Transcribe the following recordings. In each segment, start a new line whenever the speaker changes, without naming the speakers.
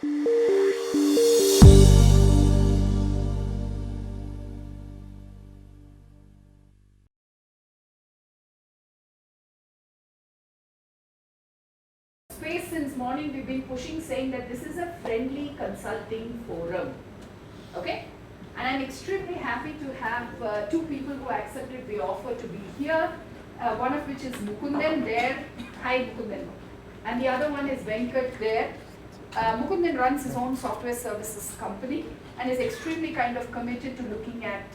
Space since morning we've been pushing, saying that this is a friendly consulting forum. Okay? And I'm extremely happy to have two people who accepted the offer to be here. One of which is Mukundan there. Hi Mukundan. And the other one is Venkat there. Mukundan runs his own software services company and is extremely kind of committed to looking at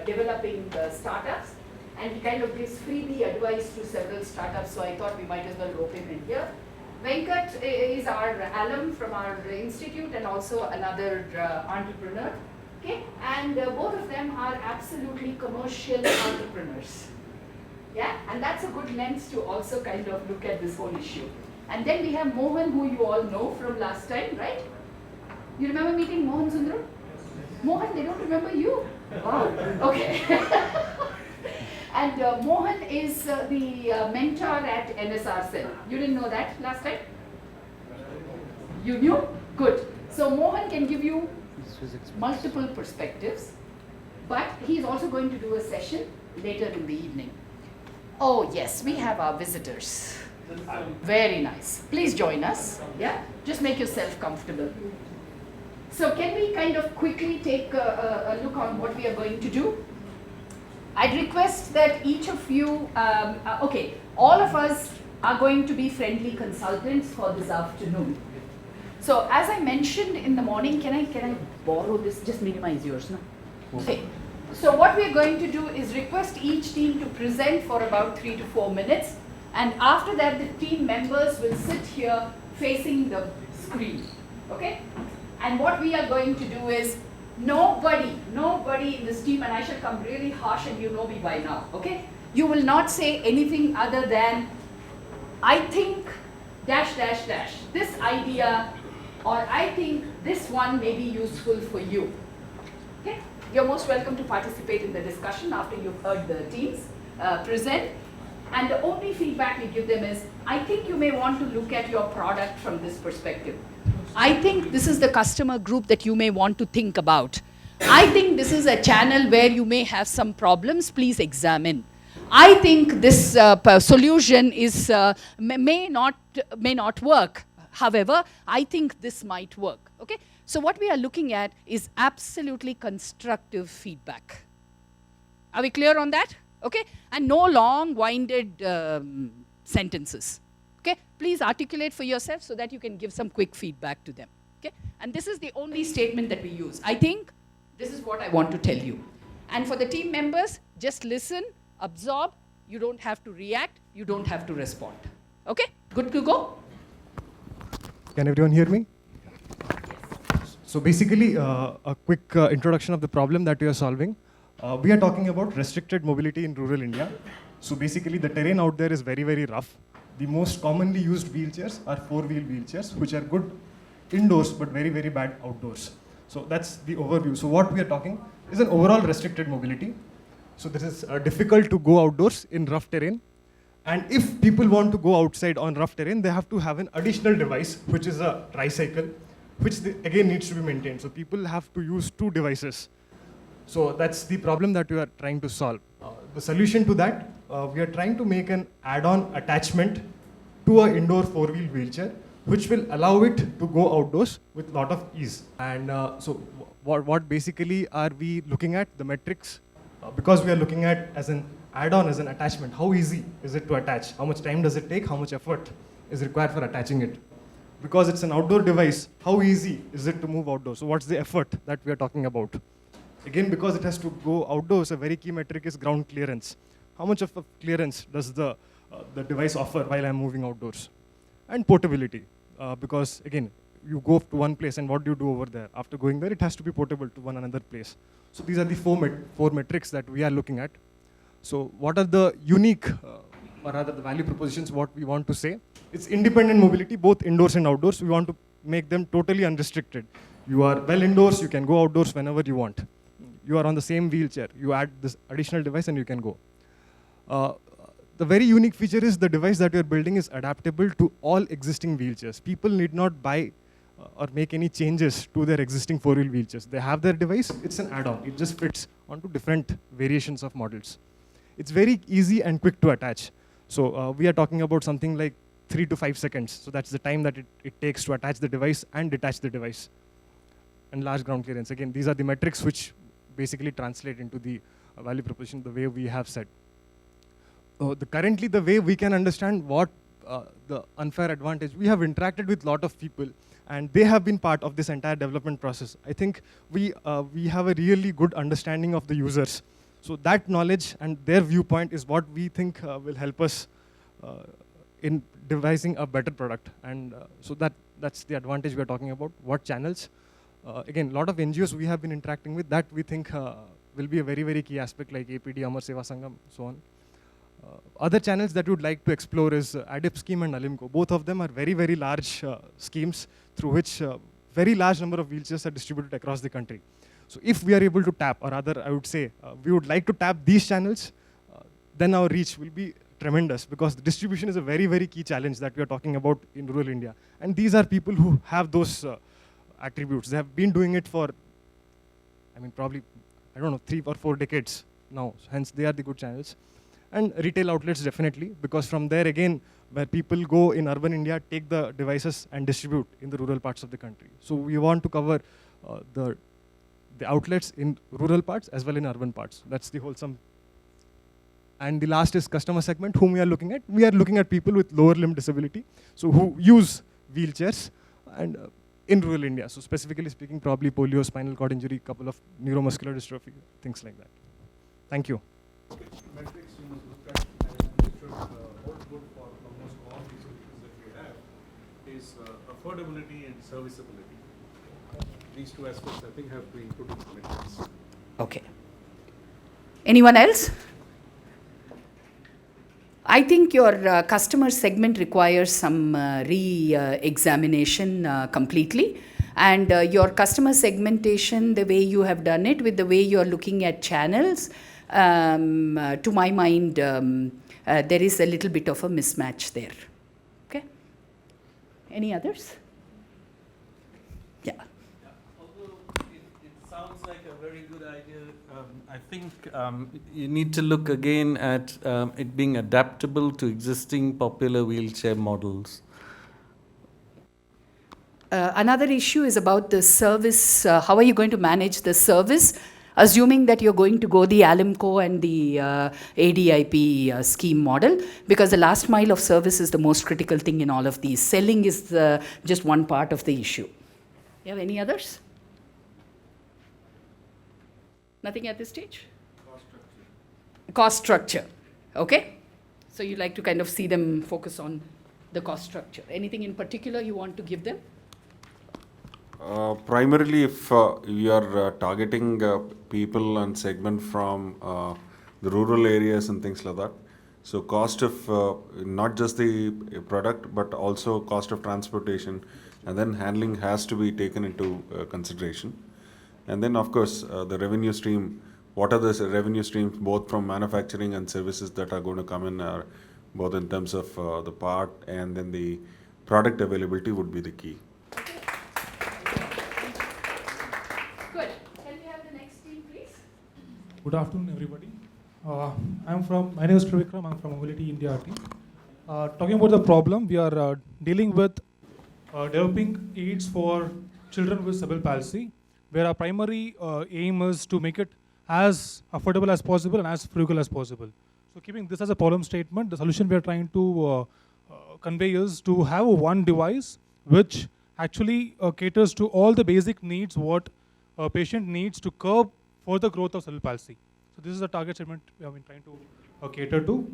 developing startups. And he kind of gives freebie advice to several startups, so I thought we might as well rope him in here. Venkat is our alum from our institute and also another entrepreneur. Okay, and both of them are absolutely commercial entrepreneurs. Yeah, and that's a good lens to also kind of look at this whole issue. And then we have Mohan, who you all know from last time, right? You remember meeting Mohan Sundaram? Mohan, they don't remember you? Wow, okay. And Mohan is the mentor at NSR. You didn't know that last time? You knew? Good. So Mohan can give you multiple perspectives, but he's also going to do a session later in the evening. Oh yes, we have our visitors. Very nice. Please join us. Yeah, just make yourself comfortable. So can we kind of quickly take a look on what we are going to do? I'd request that each of you, okay, all of us are going to be friendly consultants for this afternoon. So as I mentioned in the morning, can I borrow this? Just minimize yours, no? Okay. So what we're going to do is request each team to present for about 3 to 4 minutes, and after that the team members will sit here facing the screen, okay? And what we are going to do is nobody in this team, and I shall come really harsh and you know me by now, okay? You will not say anything other than, I think dash dash dash, this idea, or I think this one may be useful for you, okay? You're most welcome to participate in the discussion after you've heard the teams present. And the only feedback we give them is, I think you may want to look at your product from this perspective. I think this is the customer group that you may want to think about. I think this is a channel where you may have some problems, please examine. I think this solution is may not work. However, I think this might work, okay? So what we are looking at is absolutely constructive feedback. Are we clear on that? Okay? And no long-winded sentences. Okay? Please articulate for yourself so that you can give some quick feedback to them. Okay? And this is the only statement that we use. I think this is what I want to tell you. And for the team members, just listen, absorb. You don't have to react. You don't have to respond. Okay? Good to go?
Can everyone hear me? So basically, a quick introduction of the problem that we are solving. We are talking about restricted mobility in rural India. So basically, the terrain out there is very, very rough. The most commonly used wheelchairs are four-wheel wheelchairs, which are good indoors, but very, very bad outdoors. So that's the overview. So what we are talking is an overall restricted mobility. So this is difficult to go outdoors in rough terrain. And if people want to go outside on rough terrain, they have to have an additional device, which is a tricycle, which again needs to be maintained. So people have to use two devices. So that's the problem that we are trying to solve. The solution to that, we are trying to make an add-on attachment to an indoor four-wheel wheelchair, which will allow it to go outdoors with a lot of ease. And so what basically are we looking at? The metrics, because we are looking at as an add-on, as an attachment. How easy is it to attach? How much time does it take? How much effort is required for attaching it? Because it's an outdoor device, how easy is it to move outdoors? So what's the effort that we are talking about? Again, because it has to go outdoors, a very key metric is ground clearance. How much of a clearance does the device offer while I'm moving outdoors? And portability, because again, you go to one place and what do you do over there? After going there, it has to be portable to one another place. So these are the four metrics that we are looking at. So what are the unique, or rather the value propositions, what we want to say? It's independent mobility, both indoors and outdoors. We want to make them totally unrestricted. You are well indoors, you can go outdoors whenever you want. You are on the same wheelchair. You add this additional device and you can go. The the very unique feature is the device that you're building is adaptable to all existing wheelchairs. People need not buy or make any changes to their existing four-wheel wheelchairs. They have their device, it's an add-on. It just fits onto different variations of models. It's very easy and quick to attach. So we are talking about something like 3 to 5 seconds. So that's the time that it takes to attach the device and detach the device. And large ground clearance. Again, these are the metrics which basically translate into the value proposition the way we have said. Currently, the way we can understand what the unfair advantage, we have interacted with a lot of people, and they have been part of this entire development process. I think we have a really good understanding of the users. So that knowledge and their viewpoint is what we think will help us in devising a better product. And so that's the advantage we're talking about. What channels? Again, a lot of NGOs we have been interacting with, that we think will be a very, very key aspect, like APD, Amar Seva Sangam, so on. Other channels that we would like to explore is ADIP scheme and Alimco. Both of them are very, very large schemes through which very large number of wheelchairs are distributed across the country. So if we are able to tap, or rather I would say, we would like to tap these channels, then our reach will be tremendous, because the distribution is a very, very key challenge that we are talking about in rural India. And these are people who have those attributes. They have been doing it for, I mean, probably, I don't know, 3 or 4 decades now. So hence, they are the good channels. And retail outlets, definitely, because from there, again, where people go in urban India, take the devices and distribute in the rural parts of the country. So we want to cover the outlets in rural parts as well in urban parts. That's the wholesome. And the last is customer segment, whom we are looking at. We are looking at people with lower limb disability, so who use wheelchairs, and in rural India. So specifically speaking, probably polio, spinal cord injury, couple of neuromuscular dystrophy, things like that. Thank you.
Metrics you must look at, and it should hold good for almost all the solutions that we have, is affordability and serviceability. These two aspects, I think, have to include in the metrics.
Okay. Anyone else? I think your customer segment requires some re-examination completely. And your customer segmentation, the way you have done it, with the way you are looking at channels, to my mind, there is a little bit of a mismatch there. Okay? Any others? Yeah.
Although it sounds like a very good idea, I think you need to look again at it being adaptable to existing popular wheelchair models.
Another issue is about the service. How are you going to manage the service, assuming that you're going to go the Alimco and the ADIP scheme model? Because the last mile of service is the most critical thing in all of these. Selling is just one part of the issue. You have any others? Nothing at this stage?
Cost structure.
Cost structure. Okay. So you like to kind of see them focus on the cost structure. Anything in particular you want to give them?
Primarily, if you are targeting people and segment from the rural areas and things like that, so cost of not just the product but also cost of transportation and then handling has to be taken into consideration. And then, of course, the revenue stream. What are the revenue streams both from manufacturing and services that are going to come in, both in terms of the part and then the product availability would be the key.
Good. Can we have the next team, please?
Good afternoon, everybody. My name is Trivikram. I'm from Mobility India team. Talking about the problem, we are dealing with developing aids for children with cerebral palsy, where our primary aim is to make it as affordable as possible and as frugal as possible. So keeping this as a problem statement, the solution we are trying to convey is to have one device which actually caters to all the basic needs what a patient needs to curb further growth of cerebral palsy. So this is the target segment we have been trying to cater to.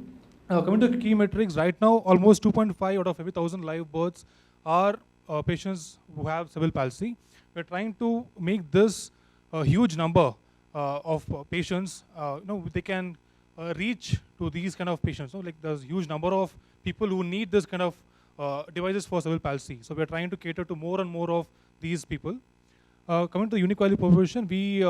Coming to key metrics, right now almost 2.5 out of every 1,000 live births are patients who have cerebral palsy. We're trying to make this a huge number of patients. They can reach to these kind of patients. So like there's a huge number of people who need this kind of devices for cerebral palsy. So we're trying to cater to more and more of these people. Coming to the unique value proposition, we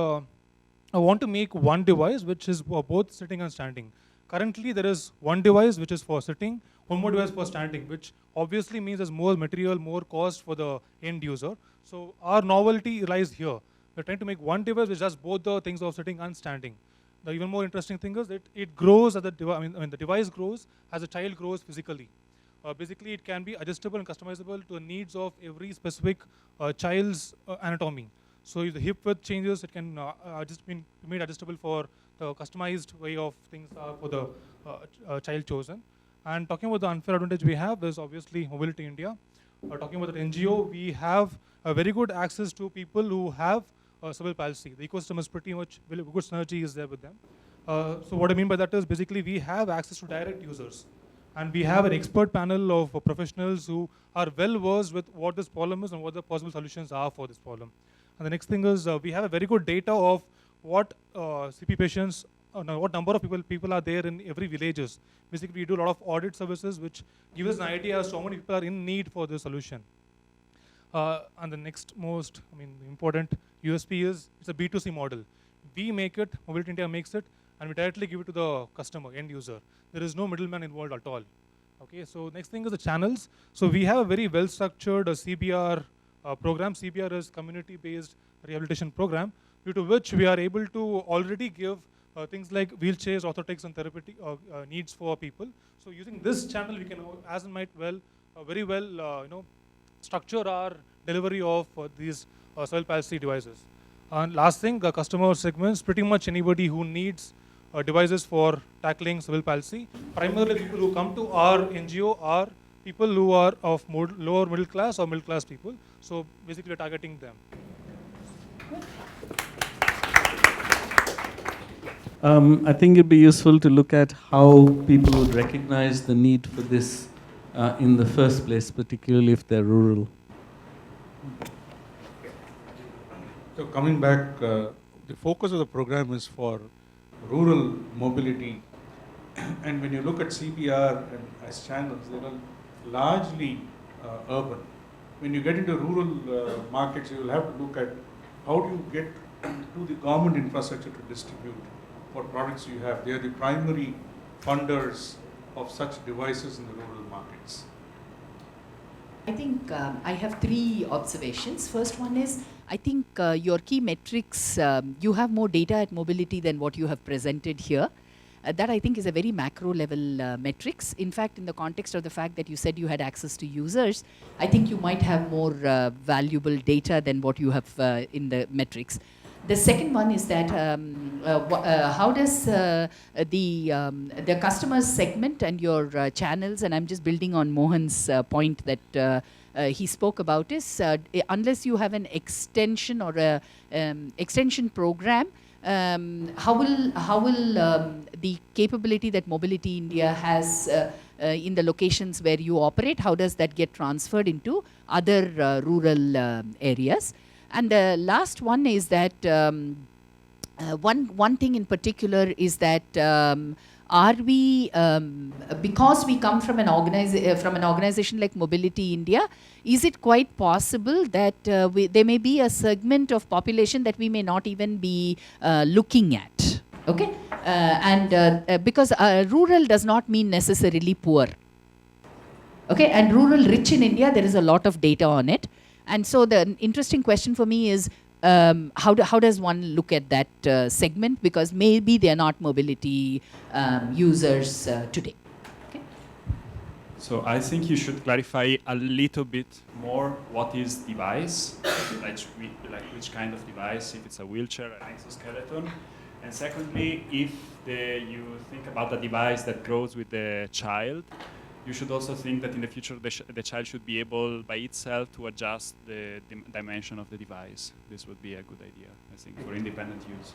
want to make one device which is both sitting and standing. currently there is one device which is for sitting, one more device for standing, which obviously means there's more material, more cost for the end user. So our novelty lies here. We're trying to make one device which does both the things of sitting and standing. The even more interesting thing is that it grows as the the device grows as the child grows physically. Basically, it can be adjustable and customizable to the needs of every specific child's anatomy. So if the hip width changes, it can just be made adjustable for the customized way of things for the child chosen. And talking about the unfair advantage we have, there's obviously Mobility India. Talking about the NGO, we have a very good access to people who have cerebral palsy. The ecosystem is pretty much, good synergy is there with them. So what I mean by that is basically we have access to direct users. And we have an expert panel of professionals who are well versed with what this problem is and what the possible solutions are for this problem. And the next thing is we have a very good data of what CP patients, what number of people are there in every villages. Basically, we do a lot of audit services which give us an idea as to how many people are in need for this solution. And the next most important USP is it's a B2C model. We make it, Mobility India makes it, and we directly give it to the customer, end user. There is no middleman involved at all. Okay, so next thing is the channels. So we have a very well-structured CBR program. CBR is community-based rehabilitation program, due to which we are able to already give things like wheelchairs, orthotics, and therapeutic needs for people. So using this channel, we can, as in might well, very well, structure our delivery of these cerebral palsy devices. And last thing, the customer segments, pretty much anybody who needs devices for tackling cerebral palsy. Primarily, people who come to our NGO are people who are of lower middle class or middle class people. So basically, we're targeting them.
I think it'd be useful to look at how people would recognize the need for this in the first place, particularly if they're rural.
So coming back, the focus of the program is for rural mobility. And when you look at CBR and as channels, they are largely urban. When you get into rural markets, you will have to look at how do you get to the government infrastructure to distribute what products you have. They are the primary funders of such devices in the rural markets.
I think I have three observations. First one is, I think your key metrics, you have more data at mobility than what you have presented here. That I think is a very macro level metrics. In fact, in the context of the fact that you said you had access to users, I think you might have more valuable data than what you have in the metrics. The second one is that how does the customer segment and your channels, and I'm just building on Mohan's point that he spoke about, is unless you have an extension or a extension program, how will the capability that Mobility India has in the locations where you operate, how does that get transferred into other rural areas? And the last one is that one thing in particular is that are we, because we come from an organization like Mobility India, is it quite possible that there may be a segment of population that we may not even be looking at? Okay, because rural does not mean necessarily poor. Okay, and rural rich in India, there is a lot of data on it. And so the interesting question for me is, how does one look at that segment? Because maybe they are not mobility users today. Okay.
So I think you should clarify a little bit more what is device, like which kind of device, if it's a wheelchair, an exoskeleton. And secondly, if you think about the device that grows with the child, you should also think that in the future the child should be able by itself to adjust the dimension of the device. This would be a good idea, I think, for independent use.